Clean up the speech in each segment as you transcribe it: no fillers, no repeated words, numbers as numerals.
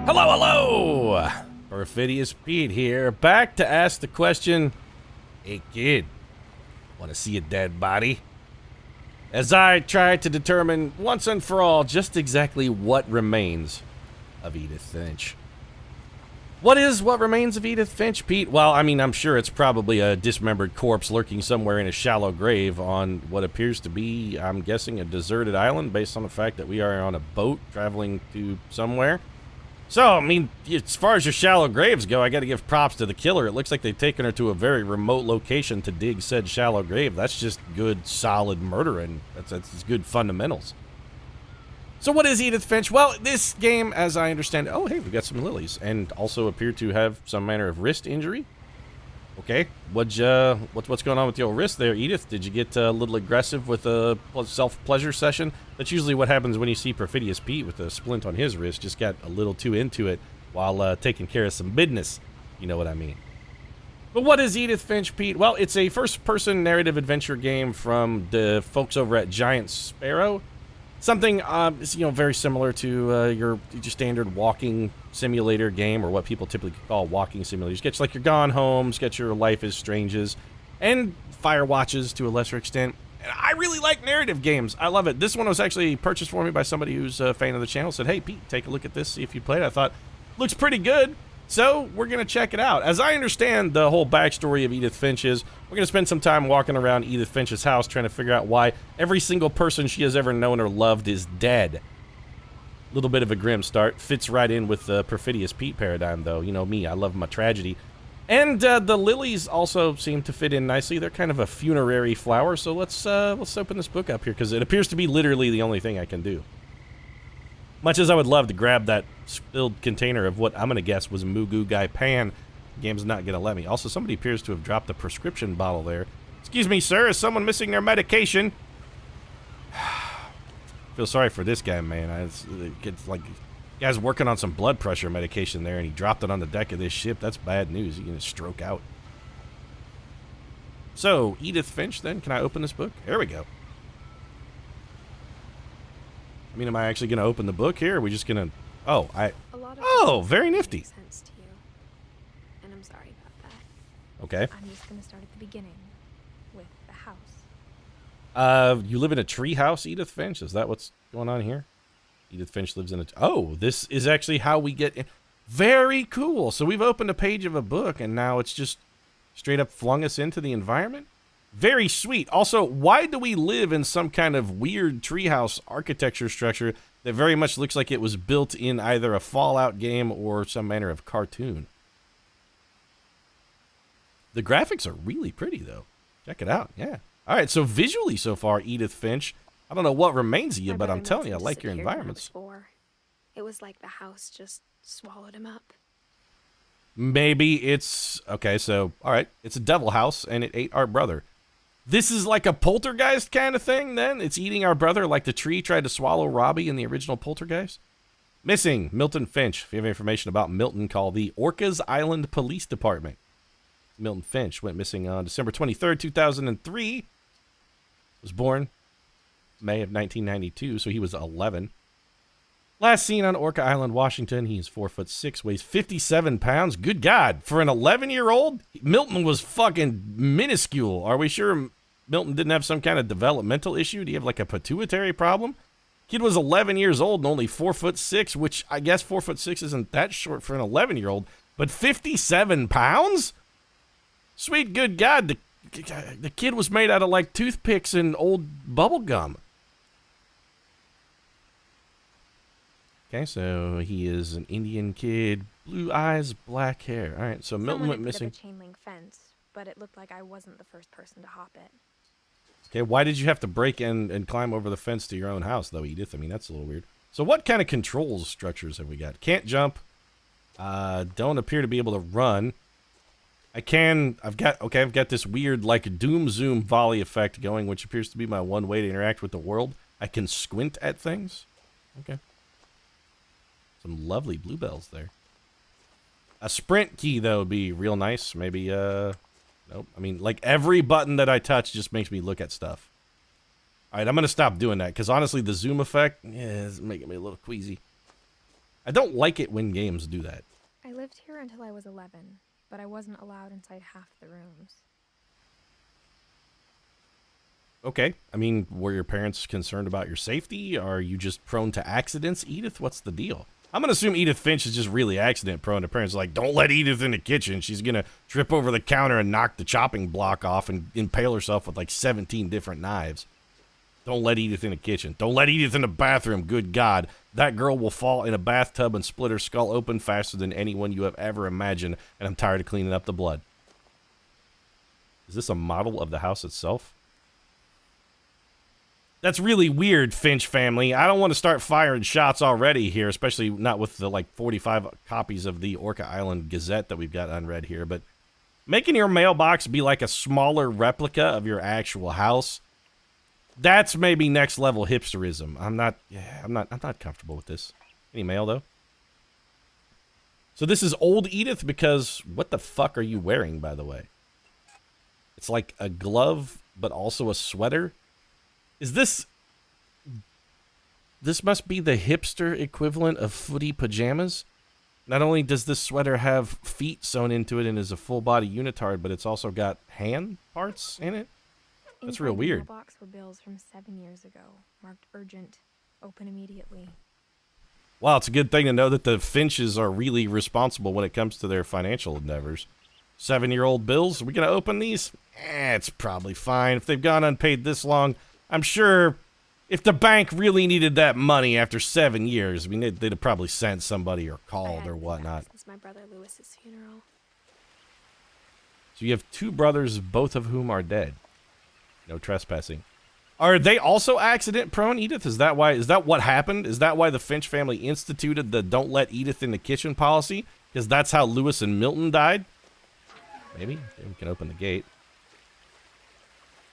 Hello, hello! Perfidious Pete here, back to ask the question, hey kid, wanna see a dead body? As I try to determine once and for all just exactly what remains of Edith Finch. What remains of Edith Finch, Pete? Well, I mean, I'm sure it's probably a dismembered corpse lurking somewhere in a shallow grave on what appears to be, I'm guessing, a deserted island based on the fact that we are on a boat traveling to somewhere. So, I mean, as far as your shallow graves go, I gotta give props to the killer. It looks like they've taken her to a very remote location to dig said shallow grave. That's just good, solid murdering. That's good fundamentals. So what is Edith Finch? Well, this game, as I understand it, oh, hey, we got some lilies, and also appear to have some manner of wrist injury. Okay, what's going on with your wrist there, Edith? Did you get a little aggressive with a self-pleasure session? That's usually what happens when you see Perfidious Pete with a splint on his wrist. Just got a little too into it while taking care of some business. You know what I mean. But what is Edith Finch, Pete? Well, it's a first-person narrative adventure game from the folks over at Giant Sparrow. Something, very similar to your standard walking simulator game, or what people typically call walking simulators. Get like your Gone Homes, get your Life is Stranges, and Firewatches to a lesser extent. And I really like narrative games. I love it. This one was actually purchased for me by somebody who's a fan of the channel. Said, hey, Pete, take a look at this, see if you played it. I thought, looks pretty good. So we're going to check it out. As I understand the whole backstory of Edith Finch is, we're going to spend some time walking around Edith Finch's house trying to figure out why every single person she has ever known or loved is dead. Little bit of a grim start. Fits right in with the Perfidious Pete paradigm, though. You know me, I love my tragedy. And the lilies also seem to fit in nicely. They're kind of a funerary flower, so let's open this book up here, because it appears to be literally the only thing I can do. Much as I would love to grab that spilled container of what I'm going to guess was Mugu Guy Pan, the game's not going to let me. Also, somebody appears to have dropped a prescription bottle there. Excuse me, sir, is someone missing their medication? Feel sorry for this guy, man. It's like, guy's working on some blood pressure medication there, and he dropped it on the deck of this ship. That's bad news. He's going to stroke out. So, Edith Finch, then. Can I open this book? There we go. I mean, am I actually going to open the book here? Or are we just going to... Oh, very nifty. Sense to you, and I'm sorry about that. Okay. I'm just going to start at the beginning with the house. You live in a tree house, Edith Finch? Is that what's going on here? Edith Finch lives in a... Oh, this is actually how we get in. Very cool. So we've opened a page of a book, and now it's just straight up flung us into the environment? Very sweet. Also, why do we live in some kind of weird treehouse architecture structure that very much looks like it was built in either a Fallout game or some manner of cartoon? The graphics are really pretty, though. Check it out. Yeah. All right, so visually so far, Edith Finch, I don't know what remains of you, but I'm telling you, I like your environments. It was like the house just swallowed him up. Maybe it's... Okay, so, all right, it's a devil house, and it ate our brother. This is like a poltergeist kind of thing, then? It's eating our brother like the tree tried to swallow Robbie in the original Poltergeist? Missing, Milton Finch. If you have information about Milton, call the Orcas Island Police Department. Milton Finch went missing on December 23rd, 2003. Was born May of 1992, so he was 11. Last seen on Orca Island, Washington. He is 4'6", weighs 57 pounds. Good God, for an 11-year-old? Milton was fucking minuscule. Are we sure Milton didn't have some kind of developmental issue? Do you have like a pituitary problem? Kid was 11 years old and only 4'6", which I guess 4'6" isn't that short for an 11-year-old. But 57 pounds? Sweet good God, the kid was made out of like toothpicks and old bubble gum. Okay, so he is an Indian kid, blue eyes, black hair. All right, so Milton went missing. A chain link fence, but it looked like I wasn't the first person to hop it. Okay, why did you have to break in and climb over the fence to your own house, though, Edith? I mean, that's a little weird. So what kind of controls structures have we got? Can't jump. Don't appear to be able to run. I've got this weird, like, doom zoom volley effect going, which appears to be my one way to interact with the world. I can squint at things. Okay. Some lovely bluebells there. A sprint key, though, would be real nice. Maybe, nope. I mean, like, every button that I touch just makes me look at stuff. All right, I'm going to stop doing that, because honestly, the zoom effect is making me a little queasy. I don't like it when games do that. I lived here until I was 11, but I wasn't allowed inside half the rooms. Okay. I mean, were your parents concerned about your safety? Are you just prone to accidents, Edith? What's the deal? I'm going to assume Edith Finch is just really accident prone. Her parents are like, don't let Edith in the kitchen. She's going to trip over the counter and knock the chopping block off and impale herself with like 17 different knives. Don't let Edith in the kitchen. Don't let Edith in the bathroom. Good God. That girl will fall in a bathtub and split her skull open faster than anyone you have ever imagined, and I'm tired of cleaning up the blood. Is this a model of the house itself? That's really weird, Finch family. I don't want to start firing shots already here, especially not with the, like, 45 copies of the Orca Island Gazette that we've got unread here, but making your mailbox be like a smaller replica of your actual house, that's maybe next level hipsterism. I'm not comfortable with this. Any mail, though? So this is old Edith because what the fuck are you wearing, by the way? It's like a glove, but also a sweater. Is this... This must be the hipster equivalent of footy pajamas. Not only does this sweater have feet sewn into it and is a full-body unitard, but it's also got hand parts in it. That's real weird. In the mailbox were bills from 7 years ago, marked urgent, open immediately. Wow, it's a good thing to know that the Finches are really responsible when it comes to their financial endeavors. 7-year-old bills, are we going to open these? It's probably fine. If they've gone unpaid this long, I'm sure if the bank really needed that money after 7 years, I mean, they'd have probably sent somebody or called or whatnot. Since my brother Lewis's funeral. So you have 2 brothers, both of whom are dead. No trespassing. Are they also accident prone, Edith? Is that what happened? Is that why the Finch family instituted the don't let Edith in the kitchen policy? Because that's how Lewis and Milton died? Maybe. We can open the gate.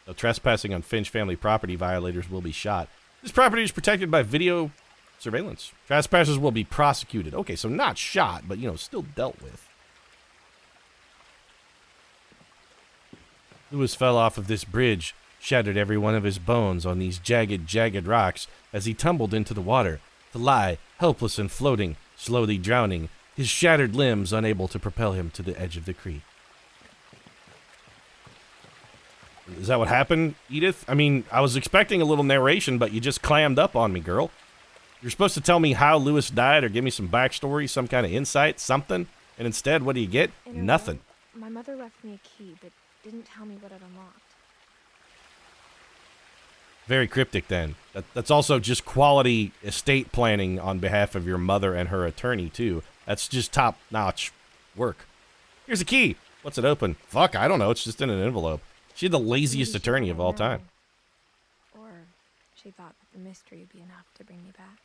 No trespassing on Finch family property. Violators will be shot. This property is protected by video surveillance. Trespassers will be prosecuted. Okay, so not shot, but, you know, still dealt with. Lewis fell off of this bridge, shattered every one of his bones on these jagged rocks as he tumbled into the water, to lie, helpless and floating, slowly drowning, his shattered limbs unable to propel him to the edge of the creek. Is that what happened, Edith? I mean, I was expecting a little narration, but you just clammed up on me, girl. You're supposed to tell me how Lewis died or give me some backstory, some kind of insight, something, and instead, what do you get? Nothing. My mother left me a key, but didn't tell me what it unlocked. Very cryptic, then. That's also just quality estate planning on behalf of your mother and her attorney, too. That's just top-notch work. Here's a key. What's it open? Fuck, I don't know. It's just in an envelope. She's the laziest attorney of all time. Or she thought that the mystery would be enough to bring me back.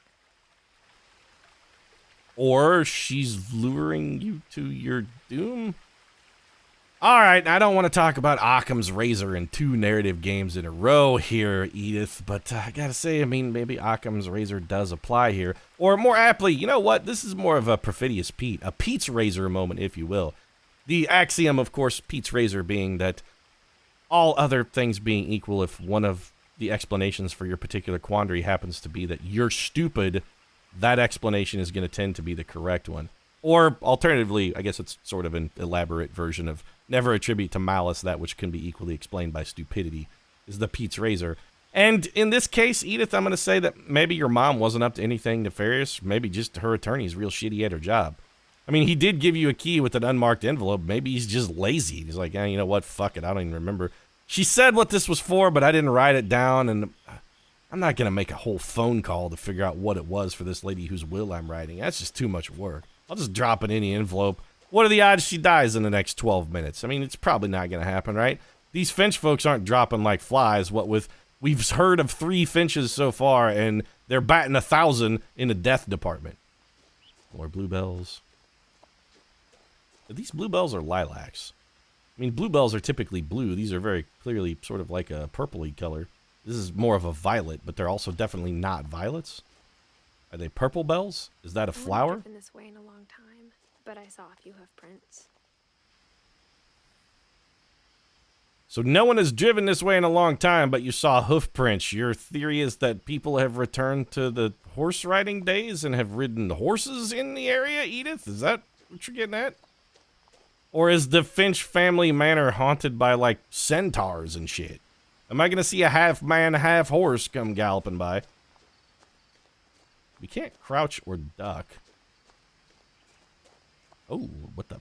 Or she's luring you to your doom? Alright, I don't want to talk about Occam's Razor in 2 narrative games in a row here, Edith, but I gotta say, I mean, maybe Occam's Razor does apply here. Or more aptly, you know what? This is more of a Perfidious Pete, a Pete's Razor moment, if you will. The axiom, of course, Pete's Razor being that all other things being equal, if one of the explanations for your particular quandary happens to be that you're stupid, that explanation is going to tend to be the correct one. Or, alternatively, I guess it's sort of an elaborate version of never attribute to malice that which can be equally explained by stupidity, is the Pete's Razor. And in this case, Edith, I'm going to say that maybe your mom wasn't up to anything nefarious. Maybe just her attorney's real shitty at her job. I mean, he did give you a key with an unmarked envelope. Maybe he's just lazy. He's like, you know what, fuck it, I don't even remember. She said what this was for, but I didn't write it down, and I'm not going to make a whole phone call to figure out what it was for this lady whose will I'm writing. That's just too much work. I'll just drop it in the envelope. What are the odds she dies in the next 12 minutes? I mean, it's probably not going to happen, right? These Finch folks aren't dropping like flies. What with, we've heard of 3 Finches so far, and they're batting 1,000 in the death department. More bluebells. These bluebells are lilacs. I mean, bluebells are typically blue. These are very clearly sort of like a purpley color. This is more of a violet, but they're also definitely not violets. Are they purple bells? Is that a flower? I've been this way in a long time, but I saw a few hoof prints. So no one has driven this way in a long time, but you saw hoof prints. Your theory is that people have returned to the horse riding days and have ridden horses in the area, Edith? Is that what you're getting at? Or is the Finch family manor haunted by, like, centaurs and shit? Am I gonna see a half man, half horse come galloping by? We can't crouch or duck. Oh, what the...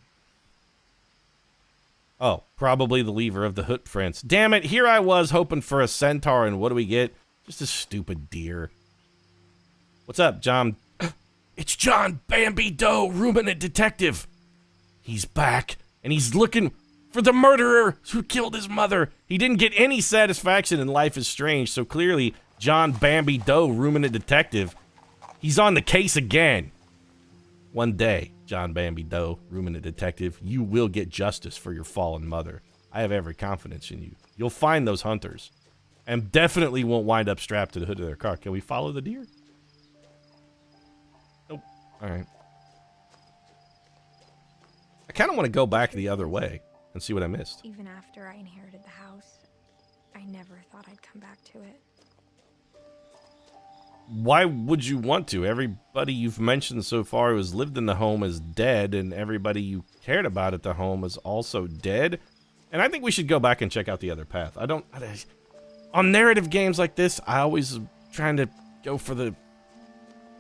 Oh, probably the lever of the hoof prints. Damn it, here I was hoping for a centaur, and what do we get? Just a stupid deer. What's up, John? It's John Bambi Doe, ruminant detective. He's back, and he's looking for the murderer who killed his mother. He didn't get any satisfaction in Life is Strange, so clearly, John Bambi Doe, ruminant detective, he's on the case again. One day, John Bambi Doe, ruminant detective, you will get justice for your fallen mother. I have every confidence in you. You'll find those hunters, and definitely won't wind up strapped to the hood of their car. Can we follow the deer? Nope. All right. I kind of want to go back the other way and see what I missed. Even after I inherited the house, I never thought I'd come back to it. Why would you want to? Everybody you've mentioned so far who's lived in the home is dead, and everybody you cared about at the home is also dead. And I think we should go back and check out the other path. On narrative games like this, I always trying to go for the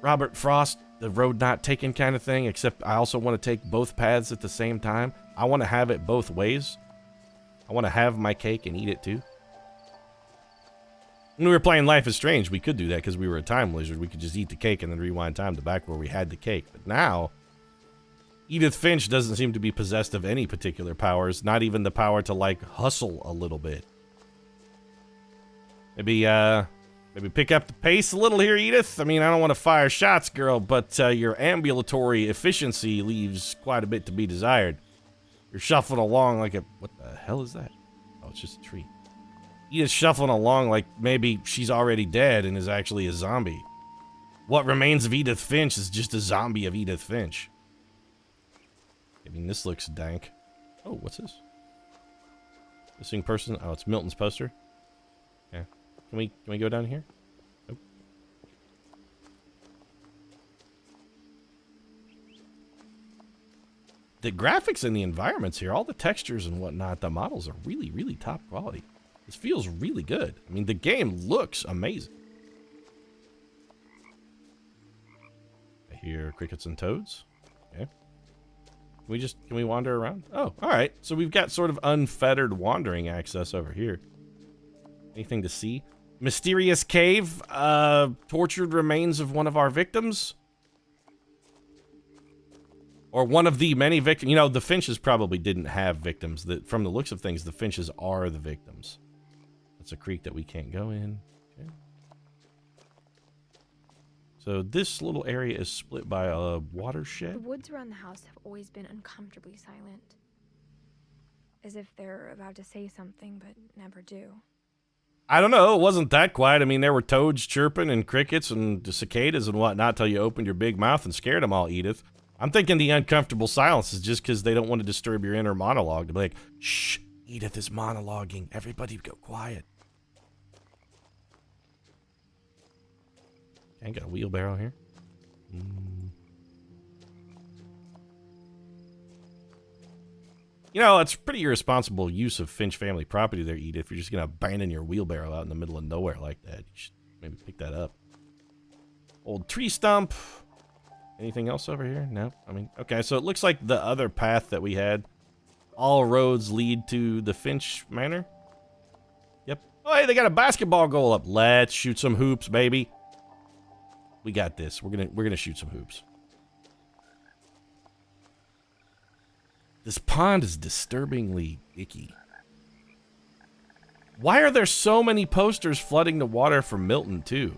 Robert Frost, the road not taken kind of thing, except I also want to take both paths at the same time. I want to have it both ways. I want to have my cake and eat it too. When we were playing Life is Strange, we could do that because we were a time lizard. We could just eat the cake and then rewind time to back where we had the cake. But now, Edith Finch doesn't seem to be possessed of any particular powers, not even the power to, like, hustle a little bit. Maybe pick up the pace a little here, Edith. I mean, I don't want to fire shots, girl, but your ambulatory efficiency leaves quite a bit to be desired. You're shuffling along like a... What the hell is that? Oh, it's just a tree. Edith's shuffling along like maybe she's already dead and is actually a zombie. What remains of Edith Finch is just a zombie of Edith Finch. I mean, this looks dank. Oh, what's this? Missing person? Oh, it's Milton's poster. Yeah. Can we go down here? Nope. The graphics and the environments here, all the textures and whatnot, the models are really, really top quality. This feels really good. I mean, the game looks amazing. I hear crickets and toads. Okay. Can we wander around? Oh, all right. So we've got sort of unfettered wandering access over here. Anything to see? Mysterious cave. Tortured remains of one of our victims. Or one of the many victims. You know, the Finches probably didn't have victims. From the looks of things, the Finches are the victims. That's a creek that we can't go in. Okay. So this little area is split by a watershed. The woods around the house have always been uncomfortably silent. As if they're about to say something, but never do. I don't know. It wasn't that quiet. I mean, there were toads chirping and crickets and cicadas and whatnot till you opened your big mouth and scared them all, Edith. I'm thinking the uncomfortable silence is just because they don't want to disturb your inner monologue. To be like, shh, Edith is monologuing. Everybody go quiet. Okay, got a wheelbarrow here. You know, it's pretty irresponsible use of Finch family property there, Edith. If you're just going to abandon your wheelbarrow out in the middle of nowhere like that, you should maybe pick that up. Old tree stump. Anything else over here? No. I mean, okay, so it looks like the other path that we had. All roads lead to the Finch Manor. Yep. Oh, hey, they got a basketball goal up. Let's shoot some hoops, baby. We got this. We're gonna shoot some hoops. This pond is disturbingly icky. Why are there so many posters flooding the water from Milton, too?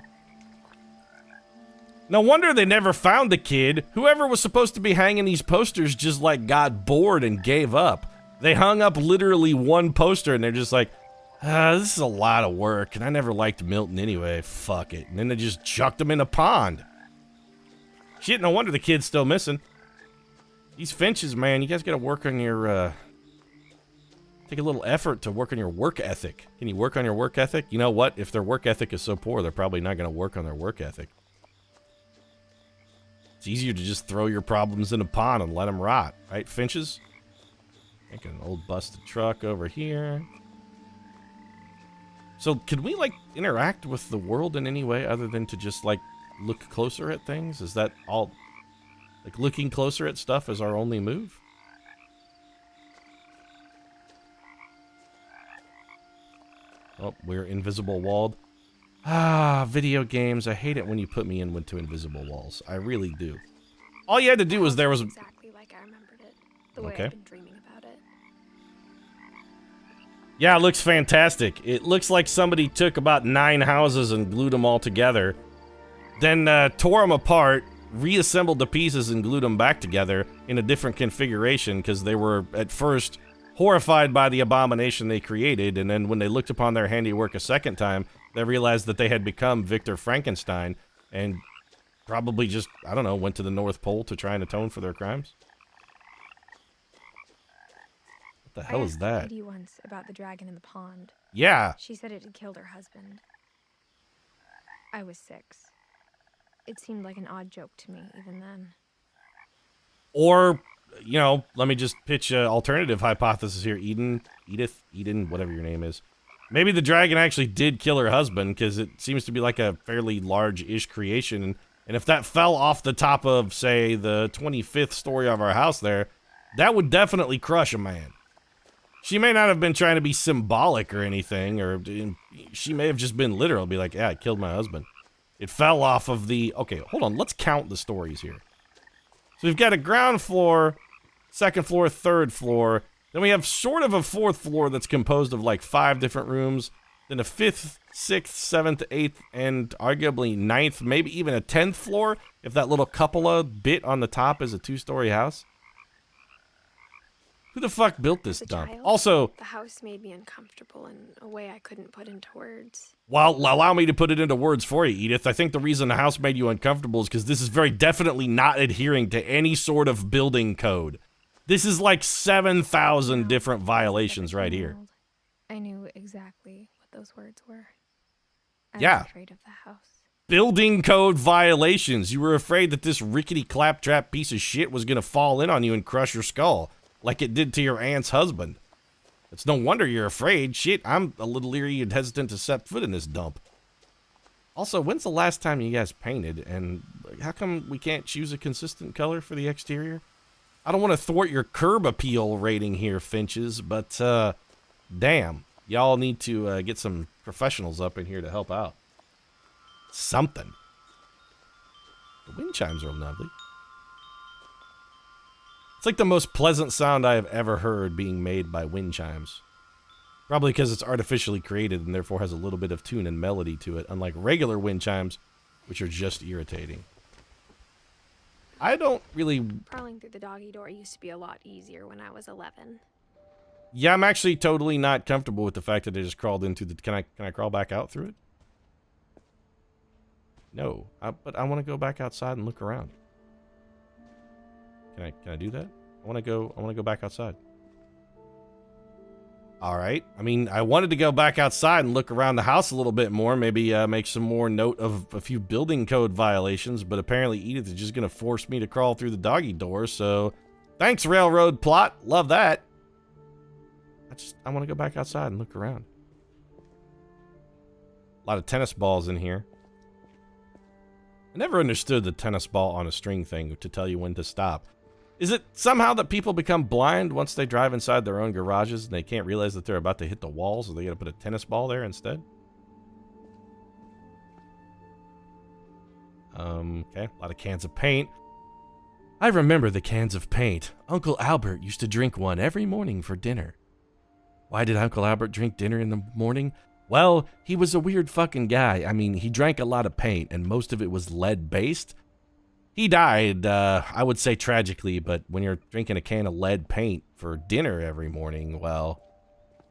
No wonder they never found the kid. Whoever was supposed to be hanging these posters just, like, got bored and gave up. They hung up literally one poster, and they're just like, this is a lot of work, and I never liked Milton anyway. Fuck it. And then they just chucked him in a pond. Shit, no wonder the kid's still missing. These Finches, man, you guys gotta work on your, Take a little effort to work on your work ethic. Can you work on your work ethic? You know what? If their work ethic is so poor, they're probably not going to work on their work ethic. It's easier to just throw your problems in a pond and let them rot, right, Finches? Make an old busted truck over here. So, can we, like, interact with the world in any way other than to just, like, look closer at things? Is that all... Like, looking closer at stuff is our only move? Oh, we're invisible walled. Ah, video games. I hate it when you put me into invisible walls. I really do. All you had to do was there was... Exactly like I remembered it. The way I've been dreaming about it. Yeah, it looks fantastic. It looks like somebody took about 9 houses and glued them all together. Then tore them apart, reassembled the pieces and glued them back together in a different configuration because they were, at first, horrified by the abomination they created, and then when they looked upon their handiwork a second time, they realized that they had become Victor Frankenstein and probably just, I don't know, went to the North Pole to try and atone for their crimes. What the hell is that? I asked Edie once about the dragon in the pond. Yeah. She said it had killed her husband. I was 6. It seemed like an odd joke to me even then. Or, you know, let me just pitch an alternative hypothesis here, Edith, whatever your name is. Maybe the dragon actually did kill her husband, because it seems to be like a fairly large-ish creation, and if that fell off the top of, say, the 25th story of our house there, that would definitely crush a man. She may not have been trying to be symbolic or anything, or she may have just been literal, be like, yeah, I killed my husband. It fell off of the... Okay, hold on, let's count the stories here. So we've got a ground floor, second floor, third floor. Then we have sort of a 4th floor that's composed of like 5 different rooms. Then a 5th, 6th, 7th, 8th, and arguably 9th, maybe even a 10th floor, if that little cupola bit on the top is a 2-story house. Who the fuck built this dump? Also, the house made me uncomfortable in a way I couldn't put into words. Well, allow me to put it into words for you, Edith. I think the reason the house made you uncomfortable is because this is very definitely not adhering to any sort of building code. This is like 7,000 different violations right here. I knew exactly what those words were. I was afraid of the house. Building code violations. You were afraid that this rickety claptrap piece of shit was going to fall in on you and crush your skull, like it did to your aunt's husband. It's no wonder you're afraid. Shit, I'm a little leery and hesitant to set foot in this dump. Also, when's the last time you guys painted, and how come we can't choose a consistent color for the exterior? I don't want to thwart your curb appeal rating here, Finches, but, damn. Y'all need to get some professionals up in here to help out. Something. The wind chimes are lovely. It's like the most pleasant sound I have ever heard being made by wind chimes. Probably because it's artificially created and therefore has a little bit of tune and melody to it, unlike regular wind chimes, which are just irritating. I don't really... Crawling through the doggy door used to be a lot easier when I was 11. Yeah, I'm actually totally not comfortable with the fact that I just crawled into the... Can I crawl back out through it? No, but I want to go back outside and look around. Can I do that? I want to go back outside. All right. I mean, I wanted to go back outside and look around the house a little bit more, maybe make some more note of a few building code violations, but apparently Edith is just going to force me to crawl through the doggy door, so thanks, railroad plot. Love that. I want to go back outside and look around. A lot of tennis balls in here. I never understood the tennis ball on a string thing to tell you when to stop. Is it somehow that people become blind once they drive inside their own garages and they can't realize that they're about to hit the wall, so they gotta put a tennis ball there instead? Okay, a lot of cans of paint. I remember the cans of paint. Uncle Albert used to drink one every morning for dinner. Why did Uncle Albert drink dinner in the morning? Well, he was a weird fucking guy. I mean, he drank a lot of paint, and most of it was lead-based. He died, I would say tragically, but when you're drinking a can of lead paint for dinner every morning, well,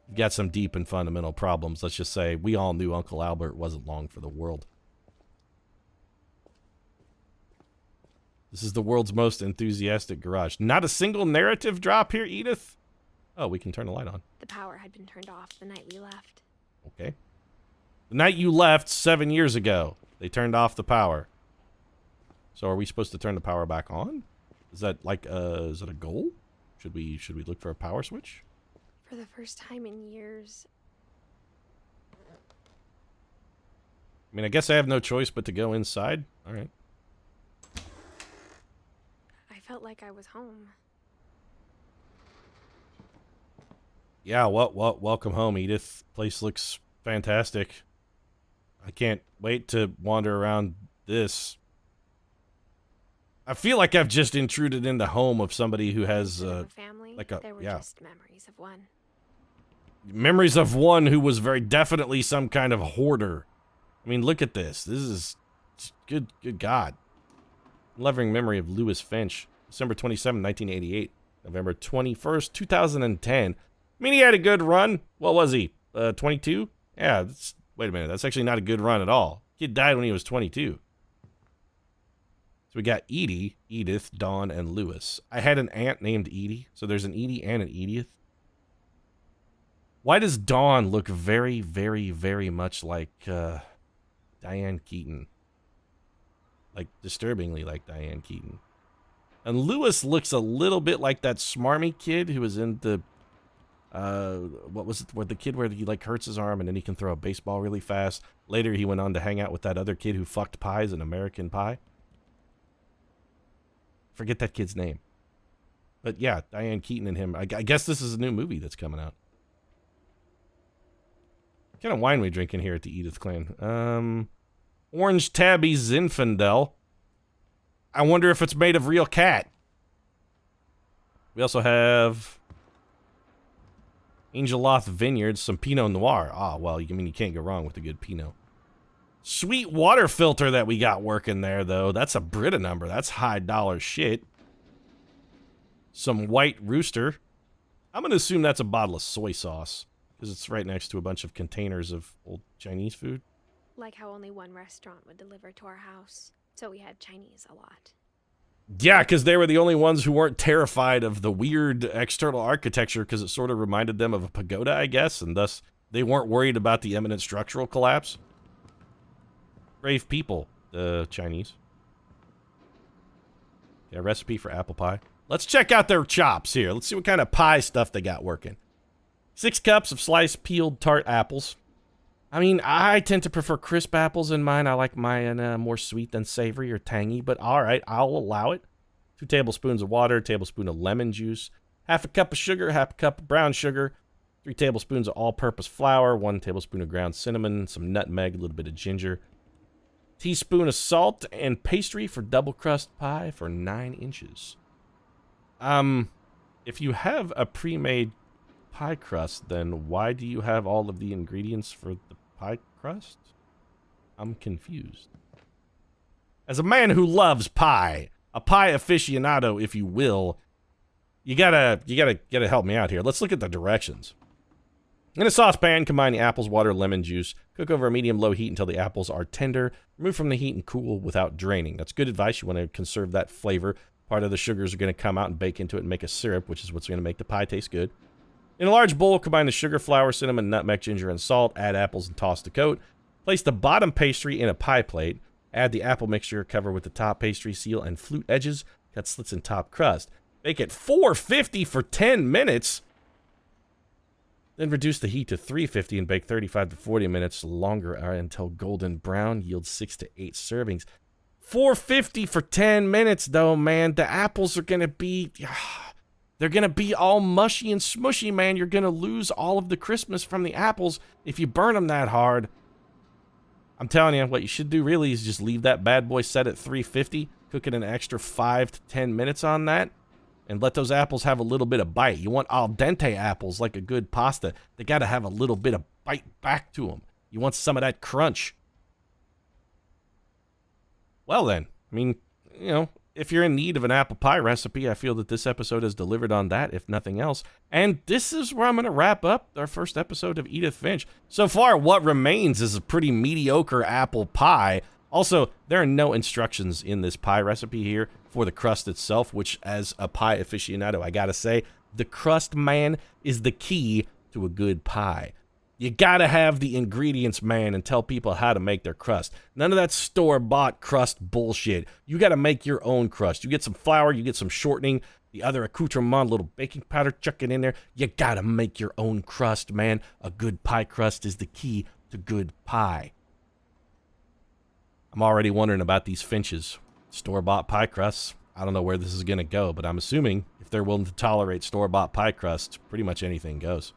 you've got some deep and fundamental problems. Let's just say we all knew Uncle Albert wasn't long for the world. This is the world's most enthusiastic garage. Not a single narrative drop here, Edith? Oh, we can turn the light on. The power had been turned off the night we left. Okay. The night you left 7 years ago, they turned off the power. So are we supposed to turn the power back on? Is that like, is that a goal? Should we look for a power switch? For the first time in years, I mean, I guess I have no choice but to go inside. All right. I felt like I was home. Yeah, welcome home, Edith. Place looks fantastic. I can't wait to wander around this. I feel like I've just intruded in the home of somebody who has, A family, like a, they were yeah. just memories of one. Memories of one who was very definitely some kind of hoarder. I mean, look at this. This is good God. Loving memory of Edith Finch. December 27, 1988. November 21st, 2010. I mean, he had a good run. What was he? 22? Yeah, wait a minute. That's actually not a good run at all. Kid died when he was 22. So we got Edie, Edith, Dawn, and Lewis. I had an aunt named Edie, so there's an Edie and an Edith. Why does Dawn look very, very, very much like Diane Keaton? Like, disturbingly like Diane Keaton. And Lewis looks a little bit like that smarmy kid who was in the, what was it, where the kid where he, like, hurts his arm and then he can throw a baseball really fast. Later, he went on to hang out with that other kid who fucked pies in American Pie. Forget that kid's name. But yeah, Diane Keaton and him. I guess this is a new movie that's coming out. What kind of wine we drinking here at the Edith clan? Orange Tabby Zinfandel. I wonder if it's made of real cat. We also have Angeloth Vineyards, some Pinot Noir. Ah, well, I mean, you can't go wrong with a good Pinot. Sweet water filter that we got working there, though. That's a Brita number. That's high dollar shit. Some White Rooster. I'm going to assume that's a bottle of soy sauce, because it's right next to a bunch of containers of old Chinese food. Like how only one restaurant would deliver to our house, so we had Chinese a lot. Yeah, because they were the only ones who weren't terrified of the weird external architecture, because it sort of reminded them of a pagoda, I guess, and thus they weren't worried about the imminent structural collapse. Brave people, the Chinese. Yeah, recipe for apple pie. Let's check out their chops here. Let's see what kind of pie stuff they got working. 6 cups of sliced peeled tart apples. I mean, I tend to prefer crisp apples in mine. I like mine more sweet than savory or tangy, but all right, I'll allow it. 2 tablespoons of water, a tablespoon of lemon juice, half a cup of sugar, half a cup of brown sugar, 3 tablespoons of all-purpose flour, 1 tablespoon of ground cinnamon, some nutmeg, a little bit of ginger, teaspoon of salt, and pastry for double crust pie for 9 inches. If you have a pre-made pie crust, then why do you have all of the ingredients for the pie crust? I'm confused. As a man who loves pie, a pie aficionado, if you will, you gotta help me out here. Let's look at the directions. In a saucepan, combine the apples, water, lemon juice. Cook over a medium-low heat until the apples are tender. Remove from the heat and cool without draining. That's good advice. You want to conserve that flavor. Part of the sugars are going to come out and bake into it and make a syrup, which is what's going to make the pie taste good. In a large bowl, combine the sugar, flour, cinnamon, nutmeg, ginger, and salt. Add apples and toss to coat. Place the bottom pastry in a pie plate. Add the apple mixture, cover with the top pastry, seal, and flute edges. Cut slits in top crust. Bake at 450 for 10 minutes. Then reduce the heat to 350 and bake 35 to 40 minutes longer until golden brown. Yields 6 to 8 servings. 450 for 10 minutes, though, man. The apples are going to be... They're going to be all mushy and smushy, man. You're going to lose all of the crispness from the apples if you burn them that hard. I'm telling you, what you should do really is just leave that bad boy set at 350. Cook it an extra 5 to 10 minutes on that. And let those apples have a little bit of bite. You want al dente apples like a good pasta. They got to have a little bit of bite back to them. You want some of that crunch. Well then, I mean, you know, if you're in need of an apple pie recipe, I feel that this episode has delivered on that, if nothing else. And this is where I'm going to wrap up our first episode of Edith Finch. So far, what remains is a pretty mediocre apple pie. Also, there are no instructions in this pie recipe here for the crust itself, which as a pie aficionado, I gotta say, The crust, man, is the key to a good pie. You gotta have the ingredients, man, and tell people how to make their crust. None of that store-bought crust bullshit. You gotta make your own crust. You get some flour, you get some shortening, the other accoutrement, little baking powder, chuck it in there. You gotta make your own crust, man. A good pie crust is the key to good pie. I'm already wondering about these Finches. Store-bought pie crusts. I don't know where this is gonna go, but I'm assuming if they're willing to tolerate store-bought pie crusts, pretty much anything goes.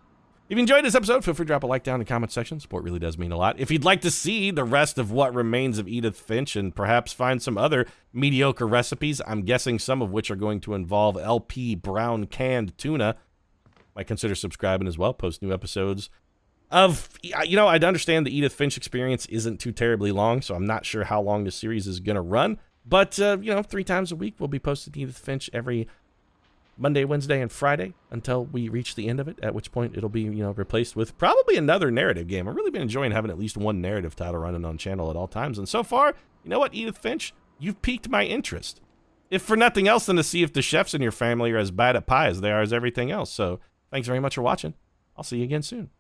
If you enjoyed this episode, feel free to drop a like down in the comment section. Support really does mean a lot. If you'd like to see the rest of what remains of Edith Finch and perhaps find some other mediocre recipes, I'm guessing some of which are going to involve LP brown canned tuna, might consider subscribing as well. Post new episodes of, I'd understand the Edith Finch experience isn't too terribly long, so I'm not sure how long the series is going to run. But, 3 times a week we'll be posting Edith Finch every Monday, Wednesday, and Friday until we reach the end of it, at which point it'll be, replaced with probably another narrative game. I've really been enjoying having at least one narrative title running on channel at all times. And so far, you know what, Edith Finch? You've piqued my interest. If for nothing else than to see if the chefs in your family are as bad at pie as they are as everything else. So thanks very much for watching. I'll see you again soon.